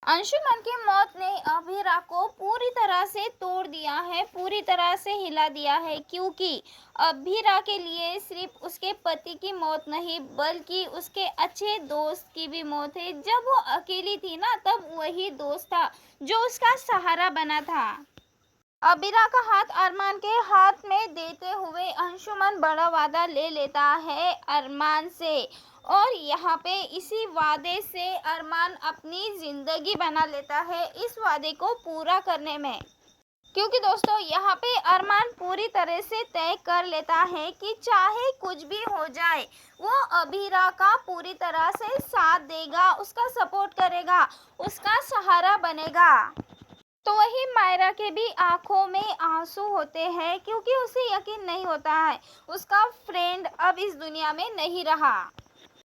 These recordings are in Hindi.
अंशुमन की मौत ने अभीरा को पूरी तरह से तोड़ दिया है, पूरी तरह से हिला दिया है, क्योंकि अभीरा के लिए सिर्फ उसके पति की मौत नहीं बल्कि उसके अच्छे दोस्त की भी मौत है। जब वो अकेली थी ना, तब वही दोस्त था जो उसका सहारा बना था। अबीरा का हाथ अरमान के हाथ में देते हुए अंशुमन बड़ा वादा ले लेता है अरमान से, और यहाँ पे इसी वादे से अरमान अपनी ज़िंदगी बना लेता है इस वादे को पूरा करने में। क्योंकि दोस्तों यहाँ पे अरमान पूरी तरह से तय कर लेता है कि चाहे कुछ भी हो जाए वो अबीरा का पूरी तरह से साथ देगा, उसका सपोर्ट करेगा, उसका सहारा बनेगा। तो वही मायरा के भी आंखों में आंसू होते हैं, क्योंकि उसे यकीन नहीं होता है उसका फ्रेंड अब इस दुनिया में नहीं रहा।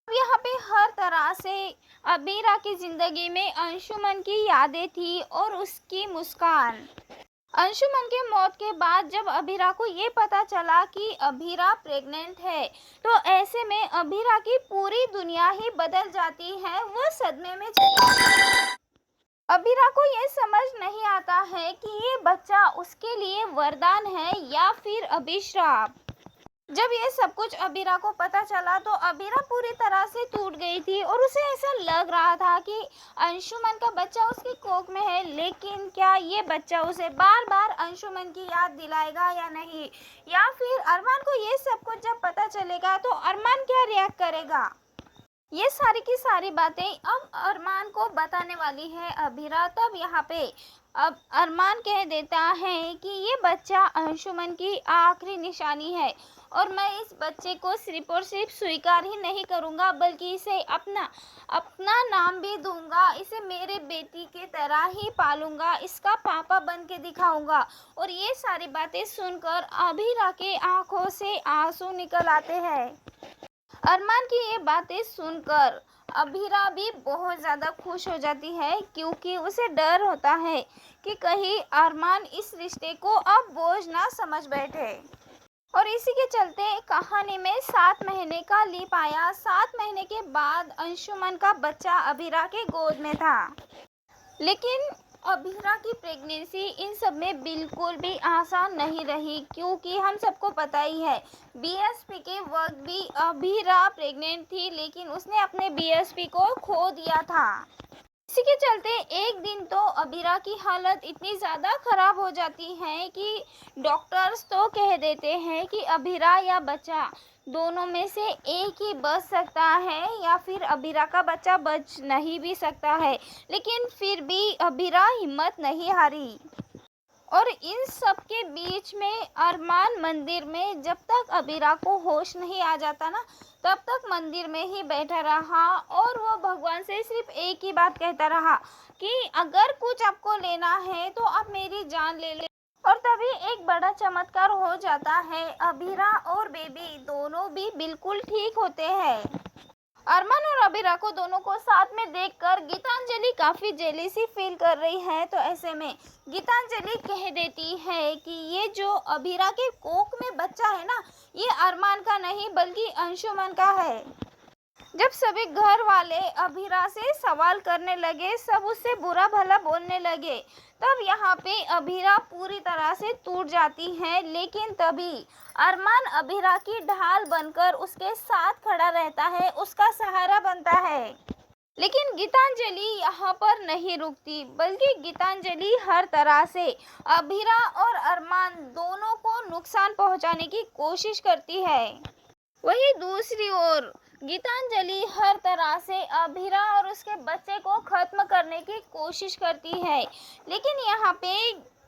अब यहाँ पे हर तरह से अबीरा की ज़िंदगी में अंशुमन की यादें थी और उसकी मुस्कान। अंशुमन के मौत के बाद जब अबीरा को ये पता चला कि अबीरा प्रेग्नेंट है, तो ऐसे में अबीरा की पूरी दुनिया ही बदल जाती है। वो सदमे में चली। अबीरा को ये समझ नहीं आता है कि ये बच्चा उसके लिए वरदान है या फिर अभिशाप। जब ये सब कुछ अबीरा को पता चला तो अबीरा पूरी तरह से टूट गई थी और उसे ऐसा लग रहा था कि अंशुमन का बच्चा उसकी कोख में है, लेकिन क्या ये बच्चा उसे बार बार अंशुमन की याद दिलाएगा या नहीं, या फिर अरमान को ये सब कुछ जब पता चलेगा तो अरमान क्या रिएक्ट करेगा। ये सारी की सारी बातें अब अरमान को बताने वाली है अबीरा। तब यहाँ पे अब अरमान कह देता है कि ये बच्चा अंशुमन की आखिरी निशानी है और मैं इस बच्चे को सिर्फ और सिर्फ स्वीकार ही नहीं करूँगा बल्कि इसे अपना अपना नाम भी दूंगा, इसे मेरे बेटी के तरह ही पालूंगा, इसका पापा बन के दिखाऊंगा। और ये सारी बातें सुनकर अबीरा के आंखों से आंसू निकल आते हैं। अरमान की ये बातें सुनकर अबीरा भी बहुत ज़्यादा खुश हो जाती है, क्योंकि उसे डर होता है कि कहीं अरमान इस रिश्ते को अब बोझ ना समझ बैठे। और इसी के चलते कहानी में 7 महीने का लीप आया। 7 महीने के बाद अंशुमन का बच्चा अबीरा के गोद में था। लेकिन अबीरा की प्रेगनेंसी इन सब में बिल्कुल भी आसान नहीं रही, क्योंकि हम सबको पता ही है बीएसपी के वक्त भी अबीरा प्रेग्नेंट थी, लेकिन उसने अपने बीएसपी को खो दिया था। इसी के चलते एक दिन तो अबीरा की हालत इतनी ज़्यादा ख़राब हो जाती है कि डॉक्टर्स तो कह देते हैं कि अबीरा या बच्चा दोनों में से एक ही बच सकता है, या फिर अबीरा का बच्चा बच नहीं भी सकता है। लेकिन फिर भी अबीरा हिम्मत नहीं हारी और इन सब के बीच में अरमान मंदिर में जब तक अबीरा को होश नहीं आ जाता ना, तब तक मंदिर में ही बैठा रहा और वो भगवान से सिर्फ एक ही बात कहता रहा कि अगर कुछ आपको लेना है तो आप मेरी जान ले ले। और तभी एक बड़ा चमत्कार हो जाता है, अबीरा और बेबी दोनों भी बिल्कुल ठीक होते हैं। अरमान और अबीरा को दोनों को साथ में देखकर गीतांजलि काफ़ी जेलीसी फील कर रही है। तो ऐसे में गीतांजलि कह देती है कि ये जो अबीरा के कोख में बच्चा है ना, ये अरमान का नहीं बल्कि अंशुमन का है। जब सभी घर वाले अबीरा से सवाल करने लगे, सब उससे बुरा भला बोलने लगे, तब यहाँ पे अबीरा पूरी तरह से टूट जाती है। लेकिन तभी अरमान अबीरा की ढाल बनकर उसके साथ खड़ा रहता है, उसका सहारा बनता है। लेकिन गीतांजलि यहाँ पर नहीं रुकती, बल्कि गीतांजलि हर तरह से अबीरा और अरमान दोनों को नुकसान पहुँचाने की कोशिश करती है। वहीं दूसरी ओर गीतांजलि हर तरह से अबीरा और उसके बच्चे को खत्म करने की कोशिश करती है। लेकिन यहाँ पे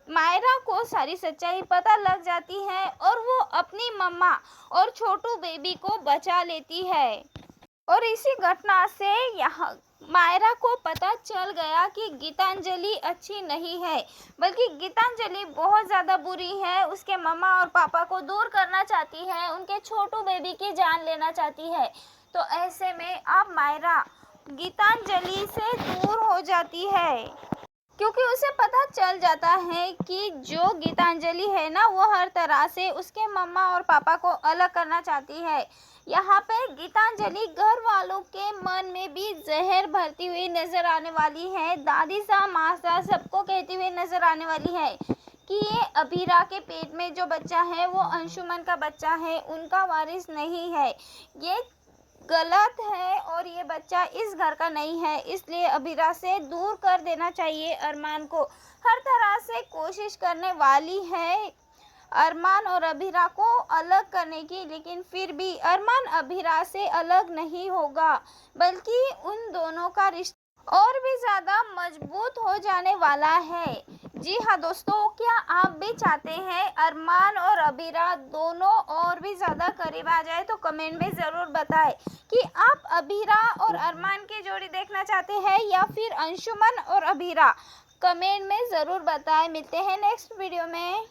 मायरा को सारी सच्चाई पता लग जाती है और वो अपनी मम्मा और छोटू बेबी को बचा लेती है। और इसी घटना से यहाँ मायरा को पता चल गया कि गीतांजलि अच्छी नहीं है, बल्कि गीतांजलि बहुत ज़्यादा बुरी है। उसके मम्मा और पापा को दूर करना चाहती है, उनके छोटू बेबी की जान लेना चाहती है। तो ऐसे में अब मायरा गीतांजलि से दूर हो जाती है। क्योंकि उसे पता चल जाता है कि जो गीतांजलि है ना, वो हर तरह से उसके मम्मा और पापा को अलग करना चाहती है। यहाँ पे गीतांजलि घर वालों के मन में भी जहर भरती हुई नजर आने वाली है। दादी सा माँ सा सबको कहती हुई नजर आने वाली है कि ये अभीरा के पेट में जो बच्चा है वो अंशुमन का बच्चा है, उनका वारिस नहीं है। ये गलत है और ये बच्चा इस घर का नहीं है, इसलिए अभीरा से दूर कर देना चाहिए। अरमान को हर तरह से कोशिश करने वाली है अरमान और अभीरा को अलग करने की, लेकिन फिर भी अरमान अभीरा से अलग नहीं होगा, बल्कि उन दोनों का रिश्ता और भी ज़्यादा मजबूत हो जाने वाला है। जी हाँ दोस्तों, क्या आप भी चाहते हैं अरमान और अभीरा दोनों और भी ज़्यादा करीब आ जाए? तो कमेंट में ज़रूर बताएं कि आप अभीरा और अरमान की जोड़ी देखना चाहते हैं या फिर अंशुमन और अभीरा। कमेंट में ज़रूर बताएं। मिलते हैं नेक्स्ट वीडियो में।